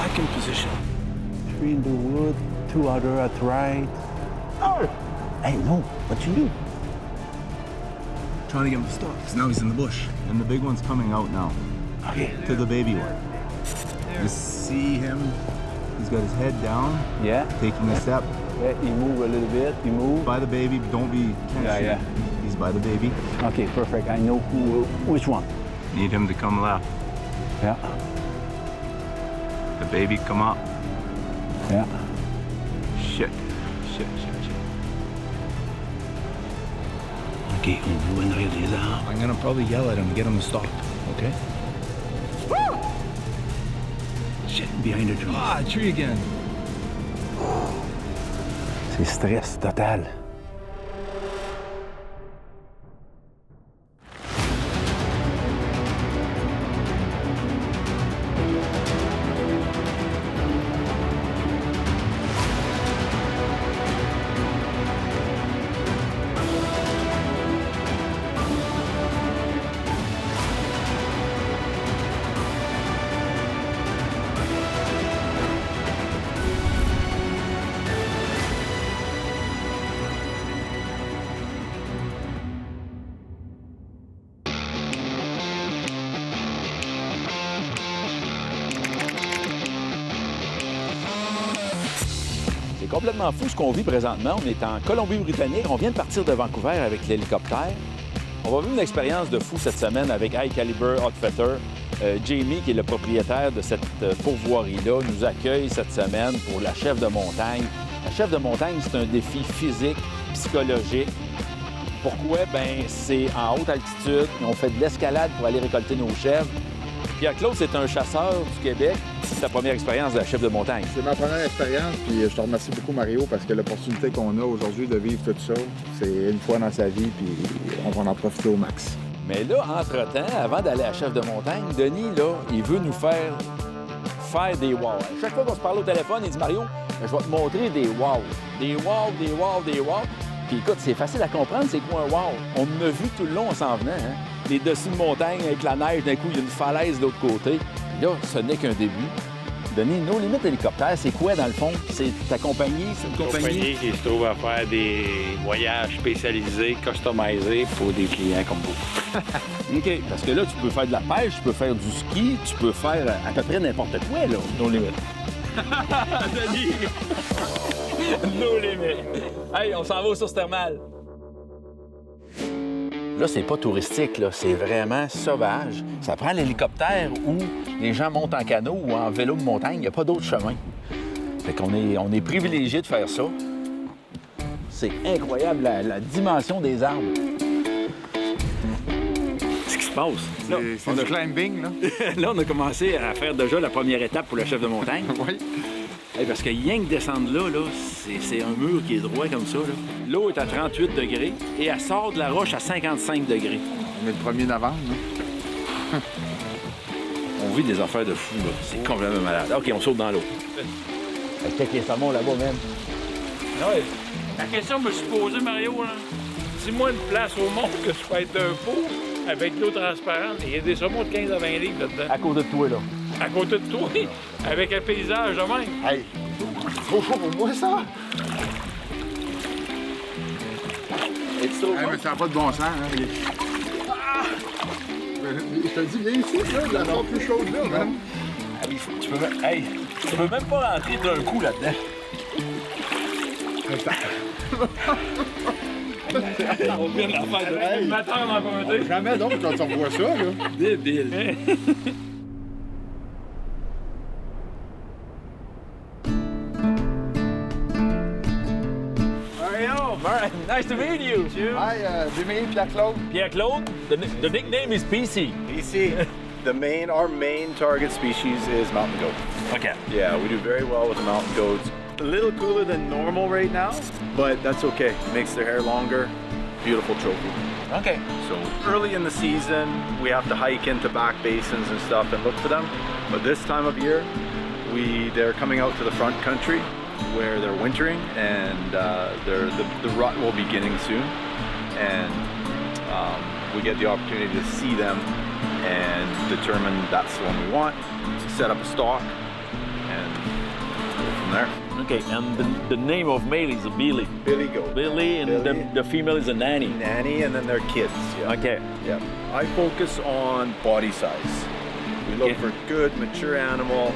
packing position. 3 in the wood, 2 other at right. Oh! Hey, no, what you do? Trying to get him to stop, because now he's in the bush. And the big one's coming out now. Okay. To the baby one. You see him, he's got his head down. Yeah. Taking a step. Yeah, he move a little bit, he move. By the baby, can't shoot. Yeah. He's by the baby. Okay, perfect. I know which one. Need him to come left. Yeah. The baby come up. Yeah. Shit. Okay, on va en arrière des arbres. I'm gonna probably yell at him to get him to stop, okay? Shit, behind the tree. Ah, tree again. C'est stress total. C'est complètement fou ce qu'on vit présentement. On est en Colombie-Britannique. On vient de partir de Vancouver avec l'hélicoptère. On va vivre une expérience de fou cette semaine avec High Caliber Outfitter. Jamie, qui est le propriétaire de cette pourvoirie-là, nous accueille cette semaine pour la chèvre de montagne. La chèvre de montagne, c'est un défi physique, psychologique. Pourquoi? Bien, c'est en haute altitude. On fait de l'escalade pour aller récolter nos chèvres. Pierre-Claude, c'est un chasseur du Québec. C'est ta première expérience de la chèvre de montagne. C'est ma première expérience, puis je te remercie beaucoup, Mario, parce que l'opportunité qu'on a aujourd'hui de vivre tout ça, c'est une fois dans sa vie, puis on va en profiter au max. Mais là, entre-temps, avant d'aller à la chèvre de montagne, Denis, là, il veut nous faire des wow. Chaque fois qu'on se parle au téléphone, il dit « Mario, je vais te montrer des wow. Des wow, des wow, des wow. » Puis écoute, c'est facile à comprendre, c'est quoi un wow? On en a vu tout le long en s'en venant, hein? Les dessus de montagne avec la neige, d'un coup, il y a une falaise de l'autre côté. Puis là, ce n'est qu'un début. Denis, nos limites hélicoptères, c'est quoi dans le fond? C'est ta compagnie? C'est une compagnie qui se trouve à faire des voyages spécialisés, customisés pour des clients comme vous. OK. Parce que là, tu peux faire de la pêche, tu peux faire du ski, tu peux faire à peu près n'importe quoi, là, nos limites. Denis! Nos limites! Hey, on s'en va aux sources thermales. Là, c'est pas touristique, là. C'est vraiment sauvage. Ça prend l'hélicoptère où les gens montent en canot ou en vélo de montagne. Il n'y a pas d'autre chemin. Fait qu'on est privilégié de faire ça. C'est incroyable, la dimension des arbres. Qu'est-ce qui se passe? C'est du climbing, là. Là, on a commencé à faire déjà la première étape pour le chef de montagne. Oui. Hey, parce que rien que descendre là, c'est un mur qui est droit comme ça. L'eau est à 38 degrés et elle sort de la roche à 55 degrés. On est le 1er novembre, là. On vit des affaires de fou, là. C'est complètement malade. OK, on saute dans l'eau. Check les saumons là-bas, même. Ouais. La question que je me suis posée, Mario, là, dis-moi une place au monde que je peux être d'un pot avec de l'eau transparente. Il y a des saumons de 15 à 20 livres là-dedans. À côté de toi, là. À côté de toi, avec un paysage de même. Hey, trop chaud pour moi, ça! Hey, mais ça n'a pas de bon sens, hein? Je te dis, viens ici, là, il y a encore plus chaude là, man. Ah oui, tu peux même pas rentrer d'un coup là-dedans. On vient de la faire de l'animateur en communauté. Jamais donc quand on voit ça, là. Débile. Mario, nice to meet you. Hi, Jimmy, Pierre-Claude. Pierre-Claude, the nickname is PC. PC. Our main target species is mountain goat. Okay. Yeah, we do very well with the mountain goats. A little cooler than normal right now, but that's okay. Makes their hair longer. Beautiful trophy. Okay. So early in the season, we have to hike into back basins and stuff and look for them. But this time of year, they're coming out to the front country where they're wintering, and the rut will be beginning soon. And we get the opportunity to see them and determine that's the one we want, set up a stock, and from there. Okay, and the name of male is a Billy. Billy goat. Billy, and Billy. the female is a nanny. Nanny, and then their kids. Yeah. Okay. Yeah. I focus on body size. We look Okay. for good, mature animal.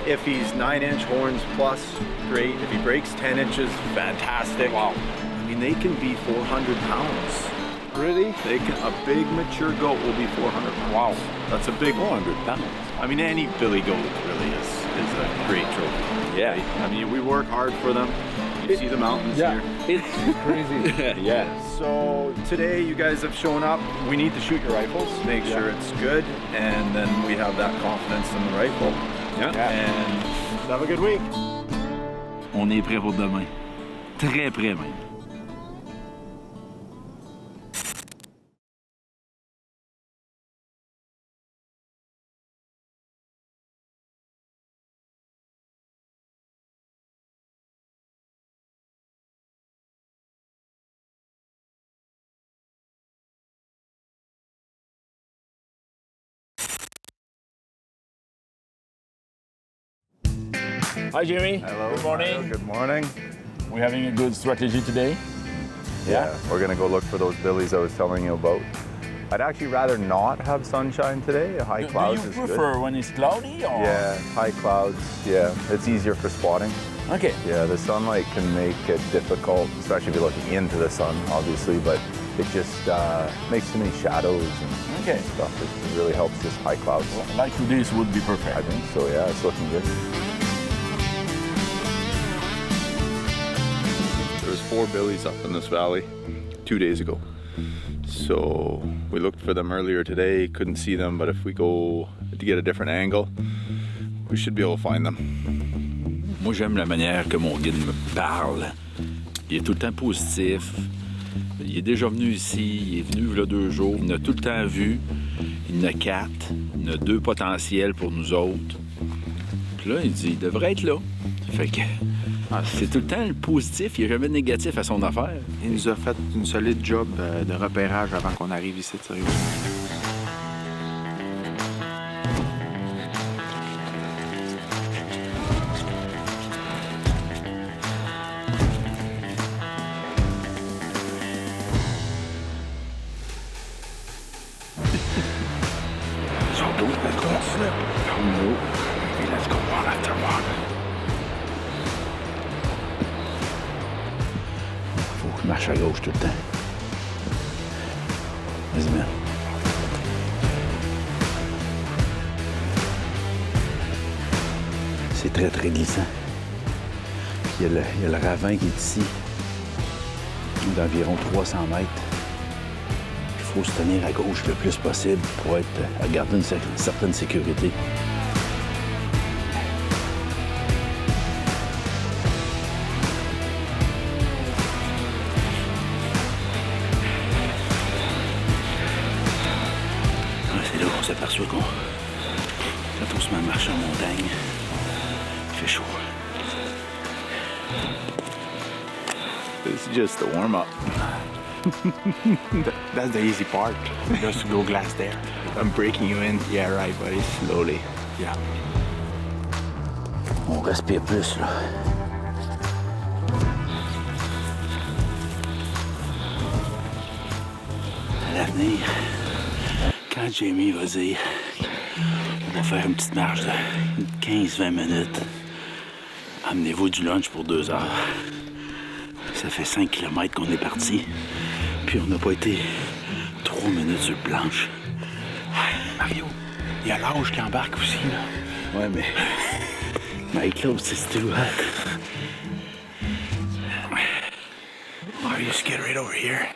If he's 9-inch horns plus, great. If he breaks 10 inches, fantastic. Wow. I mean, they can be 400 pounds. Really? They can. A big mature goat will be 400 pounds. Wow. That's a big one. 400 pounds. I mean, any Billy goat really is a great trophy. Yeah. Right? I mean, we work hard for them. You see the mountains here. It's crazy. Yeah. So today you guys have shown up. We need to shoot your rifles, make sure it's good, and then we have that confidence in the rifle. Yeah. And have a good week. On est prêt pour demain. Très prêt même. Hi, Jimmy. Hello. Good morning. Mario. Good morning. We're having a good strategy today. Yeah, we're gonna go look for those billies I was telling you about. I'd actually rather not have sunshine today. High clouds Do is you good. prefer when it's cloudy or? Yeah, high clouds. Yeah, it's easier for spotting. Okay. Yeah, the sunlight can make it difficult, especially if you're looking into the sun, obviously, but it just makes too many shadows and Okay. stuff. It really helps just high clouds. Like today's would be perfect. I think so, yeah, it's looking good. There was 4 billies up in this valley 2 days ago. So we looked for them earlier today, couldn't see them, but if we go to get a different angle, we should be able to find them. Moi, j'aime la manière que mon guide me parle. Il est tout le temps positif. Il est déjà venu ici, il est venu il y a 2 jours. Il en a tout le temps vu. Il en a 4. Il en a 2 potentiels pour nous autres. Puis là, il dit, il devrait être là. Fait que c'est tout le temps le positif. Il n'y a jamais de négatif à son affaire. Il nous a fait une solide job de repérage avant qu'on arrive ici, sérieux. Faut que je marche à gauche tout le temps. Vas-y, man. C'est très, très glissant. Il y a le ravin qui est ici, d'environ 300 mètres. Il faut se tenir à gauche le plus possible pour garder une certaine sécurité. C'est là qu'on s'aperçoit quand on se met à marcher en montagne, il fait chaud. It's just the warm-up. That's the easy part, just to go glass there. I'm breaking you in. Yeah, right, buddy. Slowly. Yeah. On respire plus, là. À l'avenir, quand Jamie va dire on va faire une petite marche de 15-20 minutes, amenez-vous du lunch pour 2 heures. Ça fait 5 km qu'on est parti, puis on n'a pas été 3 minutes sur le planche. Mario, il y a l'âge qui embarque aussi, là. Ouais, mais my clothes is too hot. Mario, just get right over here.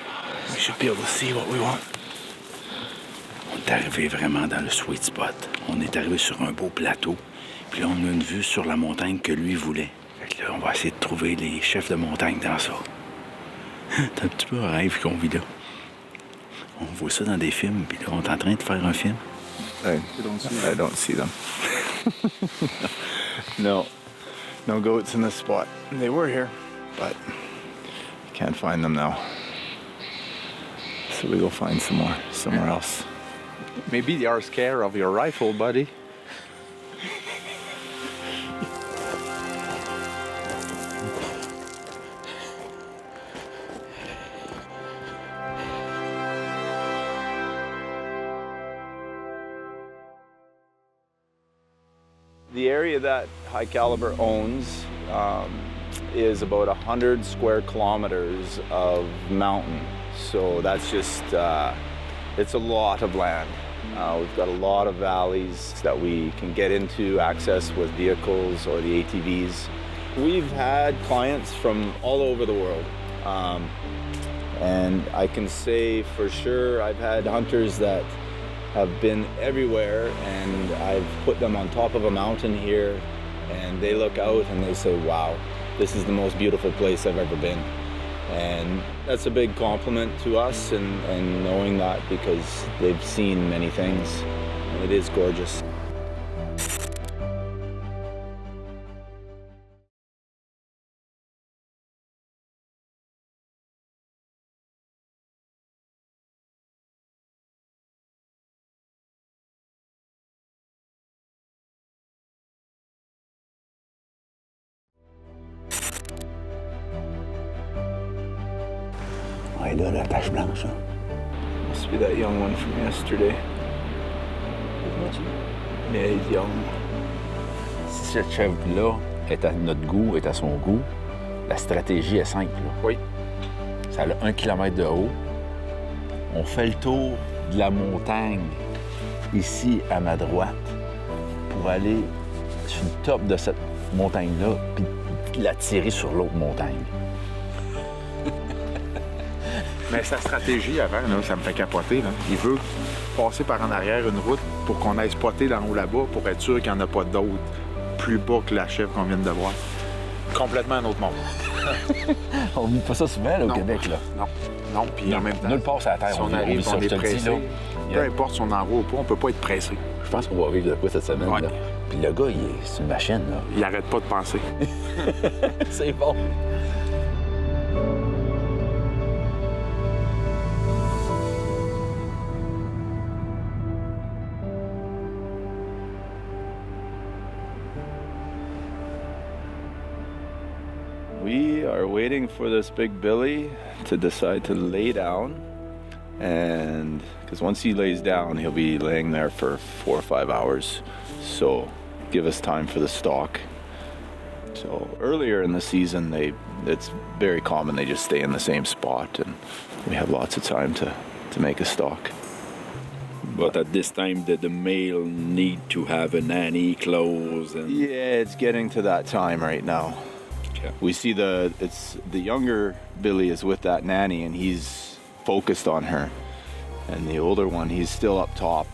We should be able to see what we want. On est arrivé vraiment dans le sweet spot. On est arrivé sur un beau plateau. Puis là, on a une vue sur la montagne que lui voulait. Fait que là, on va essayer de trouver les chefs de montagne dans ça. C'est un petit peu un rêve qu'on vit là. On voit ça dans des films, puis là, on est en train de faire un film. I don't see them. No goats in this spot. They were here, but can't find them now. So we go find some more somewhere else. Maybe they are scared of your rifle, buddy. The area that High Caliber owns is about 100 square kilometers of mountain. So that's just, it's a lot of land. We've got a lot of valleys that we can get into, access with vehicles or the ATVs. We've had clients from all over the world. And I can say for sure I've had hunters that have been everywhere, and I've put them on top of a mountain here, and they look out and they say, wow, this is the most beautiful place I've ever been. And that's a big compliment to us, and knowing that, because they've seen many things. It is gorgeous. Ouais, là, la tache blanche, hein. Must be that young one from yesterday. Yeah, he's young. Si cette chèvre-là est à notre goût, est à son goût, la stratégie est simple. Là. Oui. Ça a 1 km de haut. On fait le tour de la montagne, ici à ma droite, pour aller sur le top de cette montagne-là, puis la tirer sur l'autre montagne. Mais sa stratégie avant, là, ça me fait capoter. Là. Il veut passer par en arrière une route pour qu'on aille spotter d'en haut là-bas pour être sûr qu'il n'y en a pas d'autres plus bas que la chèvre qu'on vient de voir. Complètement un autre monde. On ne vit pas ça souvent là, au Non. Québec. Là. Non, puis en même temps, Nulle part sur la Terre, si on on vit arrive, ça, on je est te le dis, pressé. là. Peu importe si on en voit ou pas, on peut pas être pressé. Je pense qu'on va vivre de quoi cette semaine. Ouais. Là. Puis le gars, c'est une machine. Là. Il arrête pas de penser. C'est bon. We are waiting for this big Billy to decide to lay down, and because once he lays down, he'll be laying there for 4 or 5 hours. So give us time for the stalk. So earlier in the season, it's very common they just stay in the same spot, and we have lots of time to make a stalk. But at this time, the male need to have a nanny clothes and Yeah, it's getting to that time right now. Okay. We see the younger Billy is with that nanny, and he's focused on her, and the older one, he's still up top.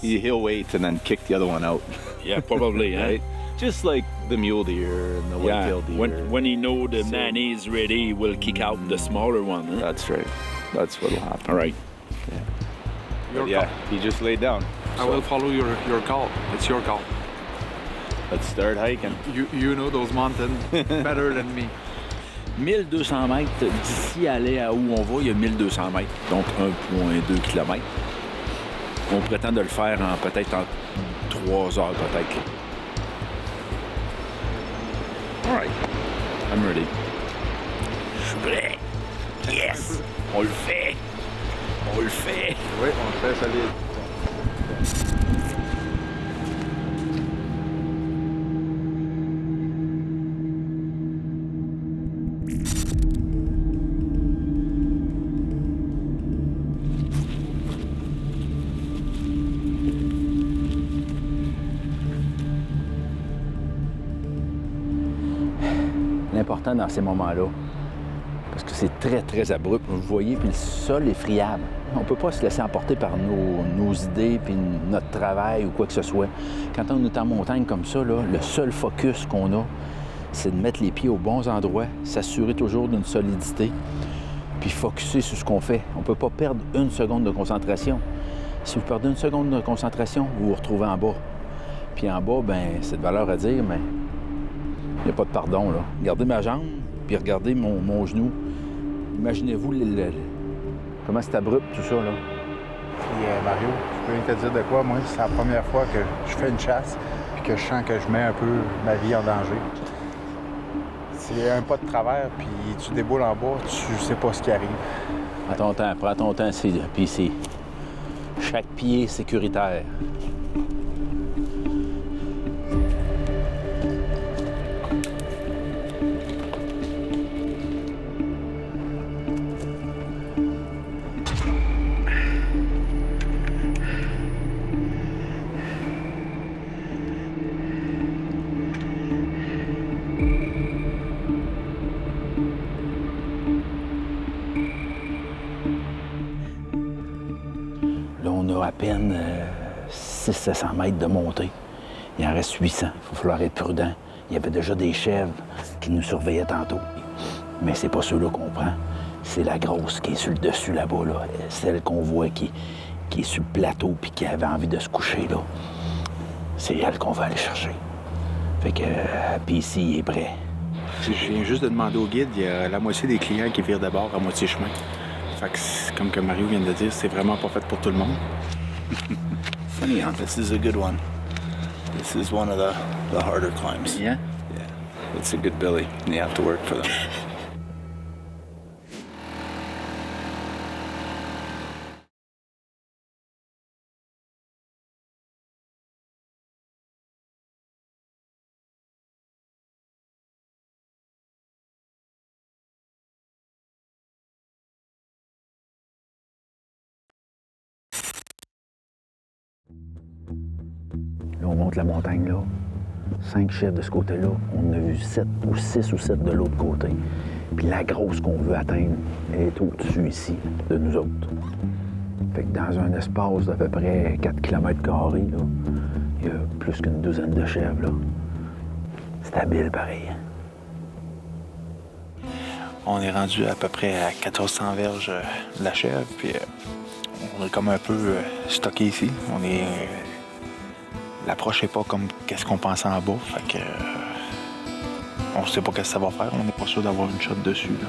He'll wait and then kick the other one out. yeah, probably, Right? Just like the mule deer and the Yeah, white-tailed deer. when he know the So- nanny is ready, he will kick out the smaller one. Huh? That's right. That's what'll happen. All right. But yeah, he just laid down. I will follow your call. It's your call. Let's start hiking. You know those mountains better than me. 1200 mètres d'ici à aller à où on va, il y a 1200 mètres, donc 1,2 km. On prétend de le faire en peut-être en 3 heures, peut-être. All right. I'm ready. Je suis prêt. Yes! On le fait! On le fait! Oui, on le fait solide. L'important dans ces moments-là, parce que c'est très, très abrupt, vous le voyez, puis le sol est friable. On ne peut pas se laisser emporter par nos idées puis notre travail ou quoi que ce soit. Quand on est en montagne comme ça, là, le seul focus qu'on a, c'est de mettre les pieds aux bons endroits, s'assurer toujours d'une solidité, puis focusser sur ce qu'on fait. On ne peut pas perdre une seconde de concentration. Si vous perdez une seconde de concentration, vous vous retrouvez en bas. Puis en bas, ben c'est de valeur à dire, mais il n'y a pas de pardon, là. Regardez ma jambe, puis regardez mon genou. Imaginez-vous comment c'est abrupt, tout ça, là. Puis Mario, je peux te dire de quoi, moi, c'est la première fois que je fais une chasse puis que je sens que je mets un peu ma vie en danger. C'est un pas de travers, puis tu déboules en bas, tu sais pas ce qui arrive. Prends ton temps, puis c'est chaque pied sécuritaire. on a à peine 600-700 mètres de montée. Il en reste 800. Il va falloir être prudent. Il y avait déjà des chèvres qui nous surveillaient tantôt. Mais c'est pas ceux-là qu'on prend. C'est la grosse qui est sur le dessus là-bas, là. Celle qu'on voit qui est sur le plateau puis qui avait envie de se coucher, là. C'est elle qu'on va aller chercher. Fait que PC il est prêt. Je viens juste de demander au guide, il y a la moitié des clients qui virent d'abord à moitié chemin. Fait que, comme que Mario vient de dire, c'est vraiment pas fait pour tout le monde. Funny, huh? This is a good one. This is one of the harder climbs. Yeah? Yeah. It's a good billy, and you have to work for them. Là, on monte la montagne, là. 5 chefs de ce côté-là. On en a vu 6 ou 7 de l'autre côté. Puis la grosse qu'on veut atteindre est au-dessus ici, de nous autres. Fait que dans un espace d'à peu près 4 km², là, il y a plus qu'une douzaine de chèvres, là. C'est habile, pareil. On est rendu à peu près à 1400 verges de la chèvre, puis on est comme un peu stocké ici. L'approche n'est pas comme qu'est-ce qu'on pensait en bas, fait que on sait pas qu'est-ce que ça va faire, on n'est pas sûr d'avoir une shot dessus, là.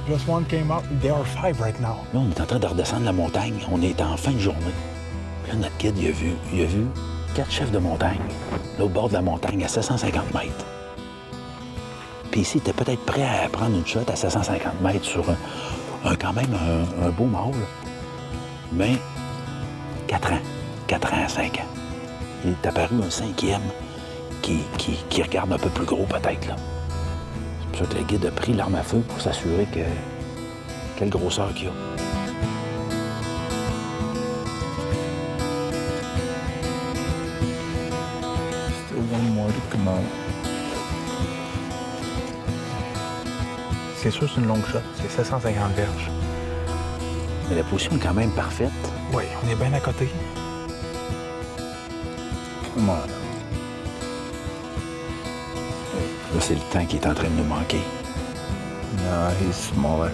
Just one came up, there are 5 right now. Là, on est en train de redescendre la montagne. On est en fin de journée. Puis là, notre guide, il a vu 4 chefs de montagne, là, au bord de la montagne, à 750 mètres. Puis ici, il était peut-être prêt à prendre une shot à 750 mètres sur quand même un beau mâle. Mais 4 ans, 5 ans. Il est apparu un 5e qui regarde un peu plus gros, peut-être, là. C'est pour ça que le guide a pris l'arme à feu pour s'assurer quelle grosseur qu'il y a. Still one more to come out. C'est sûr, c'est une longue shot. C'est 750 verges. Mais la position est quand même parfaite. Oui, on est bien à côté. Come on. Là, c'est le temps qui est en train de nous manquer. No, he's smaller.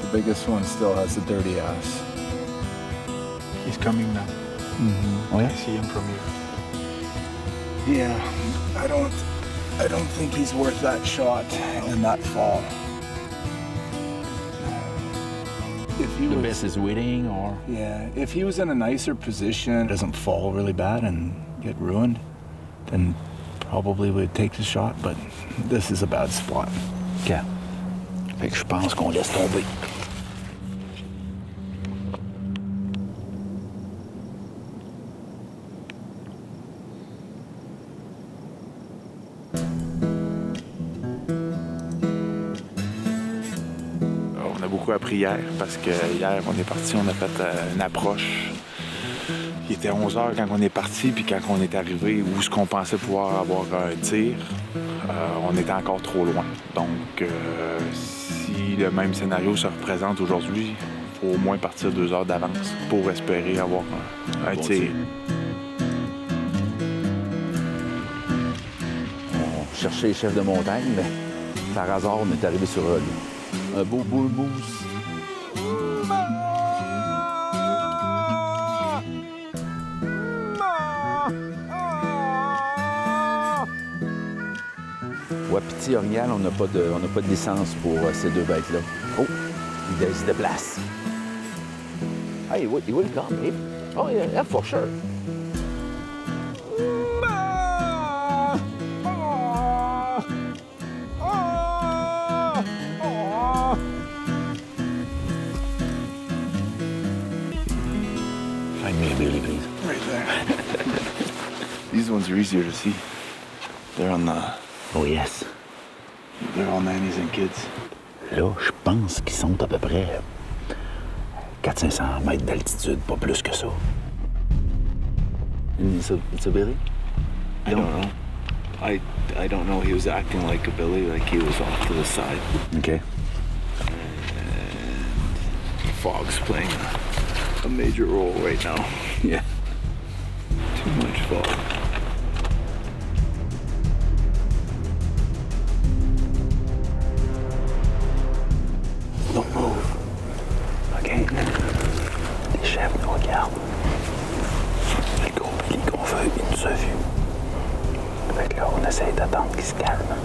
The biggest one still has a dirty ass. He's coming now. Ouais. I see him from here. Yeah, I don't think he's worth that shot and that fall. If he The was, best is waiting, or... yeah, if he was in a nicer position, doesn't fall really bad and get ruined, then probably would take the shot, but this is a bad spot. OK. Fait que je pense qu'on laisse tomber. On a beaucoup appris hier parce que hier, on est parti, on a fait une approche. Il était 11 h quand on est parti, puis quand on est arrivé où ce qu'on pensait pouvoir avoir un tir, on était encore trop loin. Donc, si le même scénario se représente aujourd'hui, il faut au moins partir 2 heures d'avance pour espérer avoir un tir. On cherchait les chefs de montagne, mais par hasard, on est arrivé sur un beau bull moose. Wapiti Orignal, on n'a pas de licence pour ces deux bêtes-là. Oh, il se déplace. Hey, he will come. Oh, yeah, for sure. Find me a Billy, please. Right there. These ones are easier to see. They're on the... Oh, yes. They're all nannies and kids. Là, je pense qu'ils sont à peu près 400-500 mètres d'altitude, pas plus que ça. It's a Billy? I don't know. I don't know. He was acting like a billy, like he was off to the side. OK. fog's playing a major role right now. Yeah. Too much fog. Don't move. OK? Les chefs nous regardent. Le gros Billy qu'on veut, il nous a vus. Fait que là, on essaye d'attendre qu'il se calme.